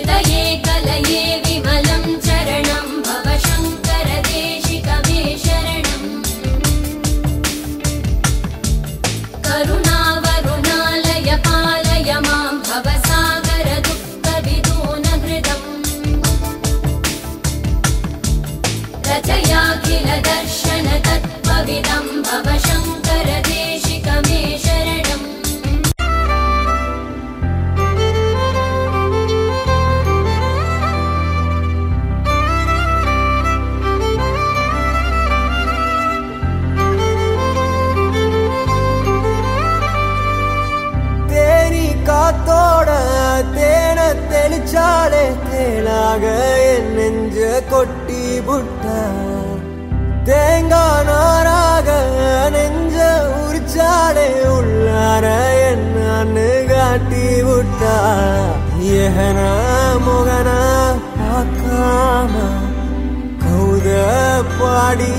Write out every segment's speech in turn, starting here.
हृदये कलये विमलं चरणं भव शङ्कर देशिक मे शरणम् करुणावरुणालय पालय मां भवसागर दुःखविदूनहृदम् रचयाखिल दर्शन तत्त्वविदं भव शङ्कर देशिक मे शरणम् காத்தோட தேன தெளிச்சாலே தேனாக என் நெஞ்ச கொட்டி புட்டா தேங்காய் நாராக நெஞ்ச உரிச்சாலே உள்ளார என்னன்னு காட்டி விட்டா ஏகன முகன பார்க்காம கௌத பாடி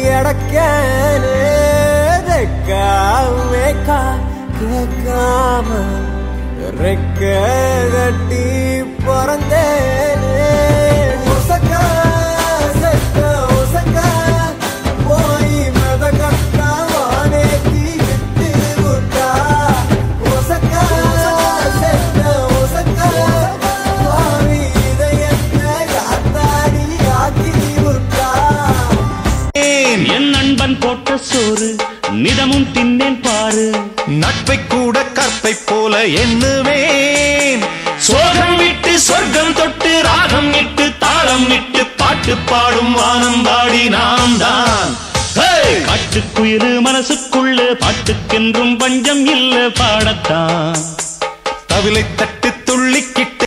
கிடக்கேனே மேக்கா கேட்காம ரெக்க கட்டி பறந்தேனே ஒசக்க செக்க ஒசக்க போய் மத கட்டாவானே தீ விட்டு விட்டா ஒசக்க செக்க ஒசக்க பாவி இதயத்தை காத்தாடி ஆக்கி விட்டா என் நண்பன் போட்ட சோறு நிதமும் தின்னேன் பாரு நட்பை கூட கற்பை போல எண்ணுவேன் சோகம் விட்டு சொர்க்கம் தொட்டு ராகம் இட்டு தாளம் இட்டு பாட்டு பாடும் வானம் பாடி நாம் தான் காட்டுக்குயிரு மனசுக்குள்ள பாட்டுக்கென்றும் பஞ்சம் இல்ல பாடத்தான் தவிலை தட்டு துள்ளிக்கிட்டு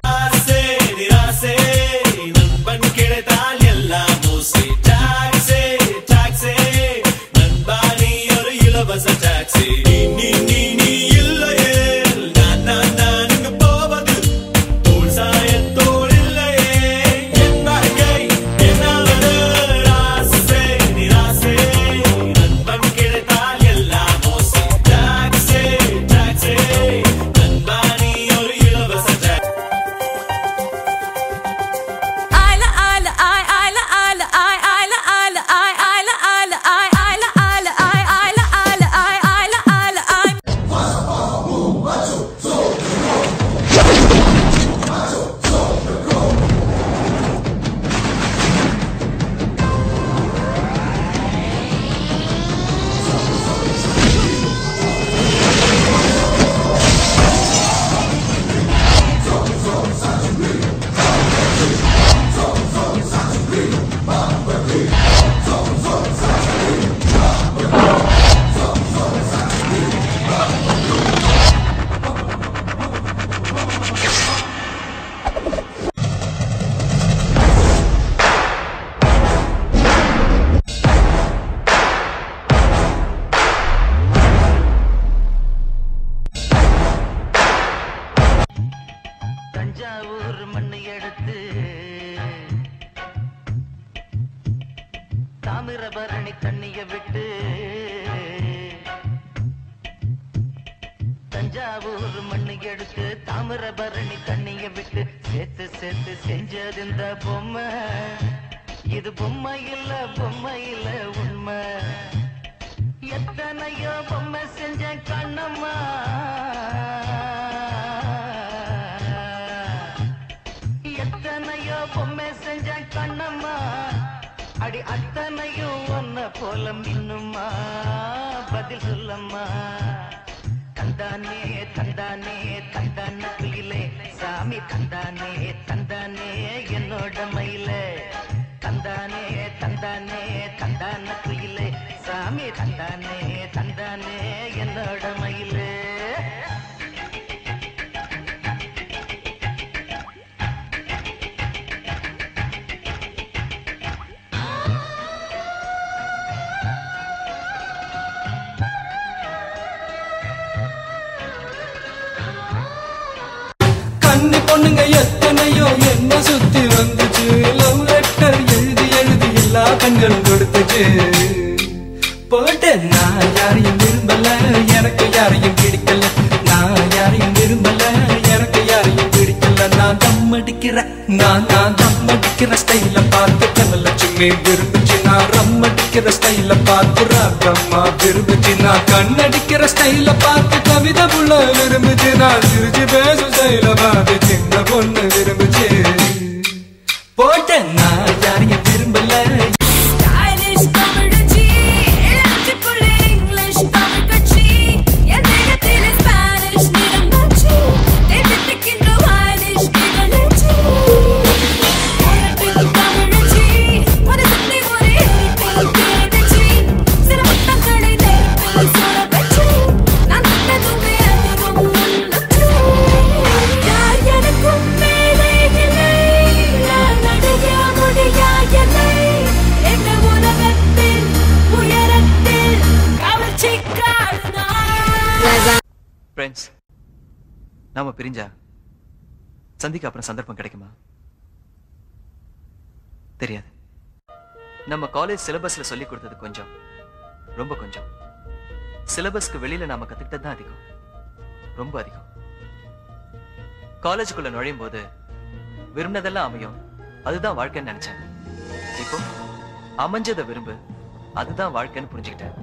தாமிரபரணி தண்ணிய விட்டு தஞ்சாவூர் மண்ணு எடுத்து தாமிரபரணி தண்ணிய விட்டு சேர்த்து சேர்த்து செஞ்சது இந்த பொம்மை இது பொம்மை இல்ல உண்மை எத்தனையோ பொம்மை செஞ்ச கண்ணம்மா எத்தனையோ பொம்மை செஞ்ச கண்ணம்மா அடி அத்தனையும் ஒன்ன போல மின்னுமா பதில் சொல்லம்மா தந்தானே தந்தானே தந்தான குயிலே சாமி தந்தானே தந்தானே என்னோட மயிலே தந்தானே தந்தானே தந்தான குயிலே சாமி தந்தானே தந்தானே என்னோட மயிலே கண்ணி பொண்ணுங்க எத்தனையோ என்ன சுத்தி வந்துச்சு லவ் லெட்டர் எழுதி எழுதி எல்லா கண்களும் கொடுத்துச்சு போட்டேன் நான் யாரையும் விரும்பல எனக்கு யாரையும் பிடிக்கல நான் யாரையும் விரும்பல எனக்கு யாரையும் பிடிக்கல நான் தம் அடிக்கிற நான் தம் அடிக்கிற ஸ்டைல பார்த்து தனலட்சுமி விரும்புச்சு, நான் ரம் அடிக்கிற ஸ்டைல பார்த்து ராகம்மா விரும்புச்சு, நான் கண்ணடிக்கிற ஸ்டைல பார்த்து கவிதை புள்ள விரும்புச்சு, நான் சிரிச்சு பேசும் ஸ்டைல பார்த்து சின்ன பொண்ணு விரும்புச்சு. போட்டேன் நான் யாரையும் விரும்பல. ஃப்ரெண்ட்ஸ், நாம பிரிஞ்சா சந்திக்க அப்புறம் சந்தர்ப்பம் கிடைக்குமா தெரியாது. நம்ம காலேஜ் சிலபஸ்ல சொல்லி கொடுத்தது கொஞ்சம், ரொம்ப கொஞ்சம். சிலபஸ்க்கு வெளியில நாம கத்துக்கிட்டது தான் அதிகம், ரொம்ப அதிகம். காலேஜுக்குள்ள நுழையும் போது விரும்பினதெல்லாம் அமையும், அதுதான் வாழ்க்கைன்னு நினைச்சேன். இப்போ அமைஞ்சதை விரும்பு, அதுதான் வாழ்க்கைன்னு புரிஞ்சுக்கிட்டேன்.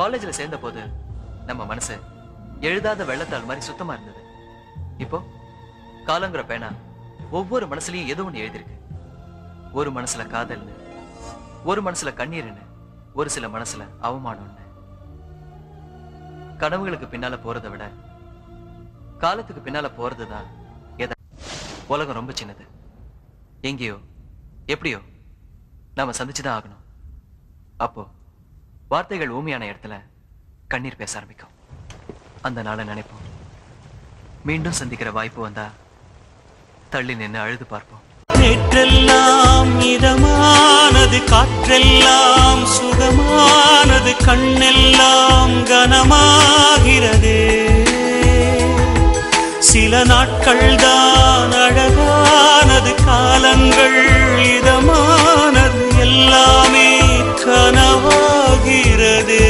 காலேஜ்ல சேர்ந்த போது நம்ம மனசு எழுதாத வெள்ளத்தாள் மாதிரி சுத்தமா இருந்தது. இப்போ காலங்கிற பேனா ஒவ்வொரு மனசுலயும் ஏதோ ஒண்ணு எழுதிருக்கு. ஒரு மனசுல காதல்னு, ஒரு மனசுல கண்ணீர்னு, ஒரு சில மனசுல அவமானம்னு. கனவுகளுக்கு பின்னால போறதை விட காலத்துக்கு பின்னால போறதுதான் எதை. உலகம் ரொம்ப சின்னது, எங்கேயோ எப்படியோ நாம சந்திச்சுதான் ஆகணும். அப்போ வார்த்தைகள் ஊமையான இடத்துல கண்ணீர் பேச ஆரம்பிக்கும். அந்த நாளை நினைப்போம். மீண்டும் சந்திக்கிற வாய்ப்பு வந்தா தள்ளி நின்று அழுது பார்ப்போம். நேற்றெல்லாம் இதமானது, காற்றெல்லாம் சுகமானது, கண்ணெல்லாம் கனமாகிறதே. சில நாட்கள் தான் அழகானது, காலங்கள் இதமானது, எல்லாமே கனவாகிறதே.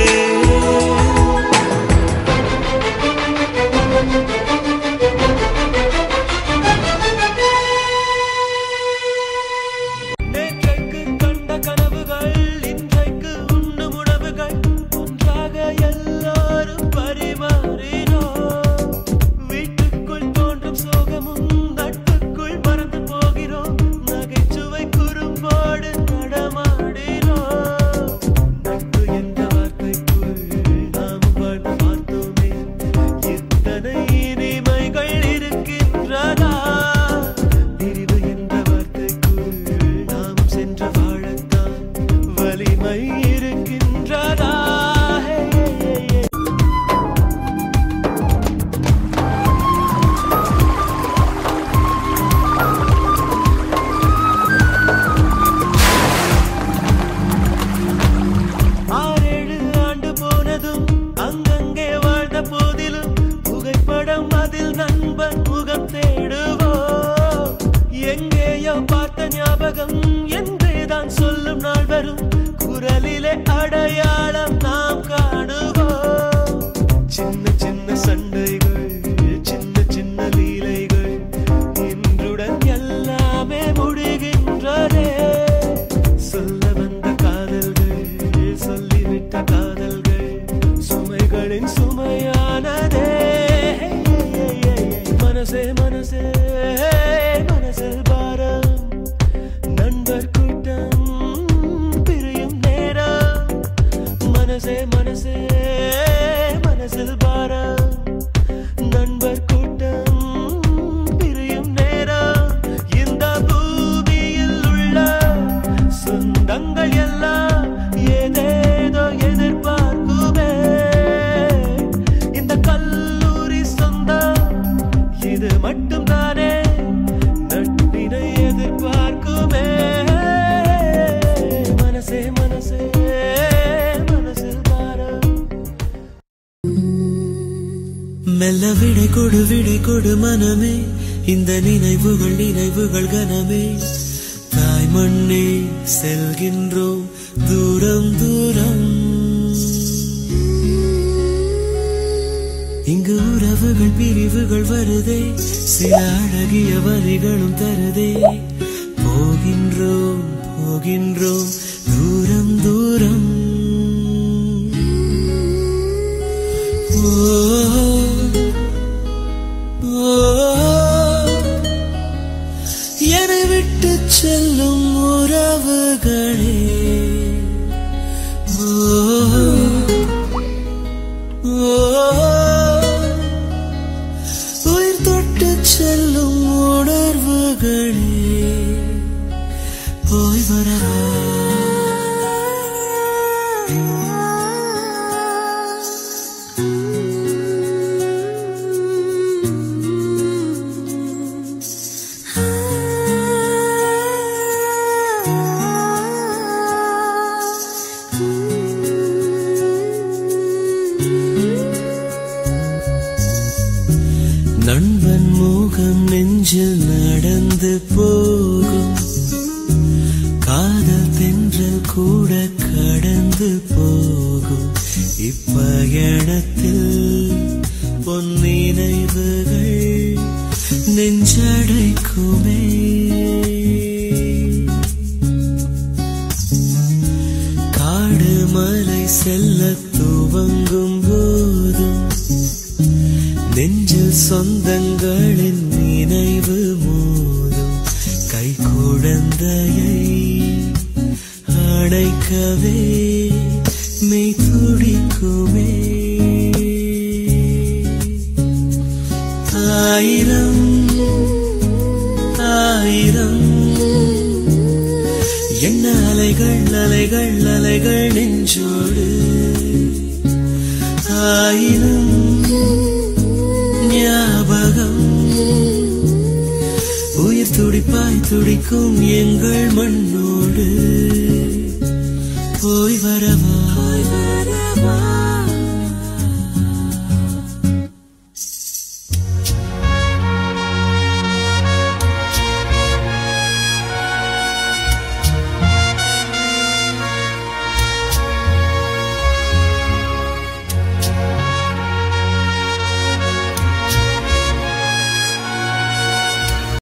அடையாளம் நாம் காணுவோம். சின்ன சின்ன சண்டைகள், சின்ன சின்ன லீலைகள், இன்றுடன் எல்லாமே முடிகின்றதே. சொல்ல வந்த காதல்கள், சொல்லிவிட்ட காதல்கள், சுமைகளின் சுமையானதே. மனசே மனசே மனசில் பாரம், நண்பர் கூட்டம் பிரியும் நேரம். மனசே மனசே மனசில் பாரம், நண்பர் கூட்டம் பிரியும் நேரம். இந்த பூமியில் உள்ள சொந்தங்கள் எல்லாம் ஏதேதோ எதிர்பார்க்குமே. இந்த கல்லூரி சொந்தம் இது மட்டும் தானே நட்பினை எதிர்பார்க்குமே. மனசே மனசே மனசில் பாரம். மெல்ல விடை கொடு மனமே, இந்த நினைவுகள் நினைவுகள் கனமே. தாய் மண்ணே செல்கின்றோம் தூரம் தூரம். இங்கு உறவு கனவுகள் பிரிவுகள் வருதே சில அழகிய வரிகளும் தருதே போகின்றோம் போகின்றோம் தூரம் தூரம் என்னை விட்டு செல்லும் உறவுகளே உயிர் தொட்டு செல்லும் உணர்வுகளே போய் வரவா நண்பன் மோகம் நெஞ்சில் நடந்து போகும் காதல் தென்றல் கூட கடந்து போகும் இப்பயணத்தில் பொன்னினைவுகள் நெஞ்சடைக்குமே காடு மலை செல்ல துவங்கும் போதும் நெஞ்சில் சொந்தங்களின் நினைவு மோதும் கை குழந்தையை அணைக்கவே மெய் துடிக்குமே ஆயிரம் ஆயிரம் என்ன அலைகள் அலைகள் அலைகள் நெஞ்சோடு ஆயிரம் ஞாபகம் உயிர் துடிப்பாய் துடிக்கும் எங்கள் மண்ணோடு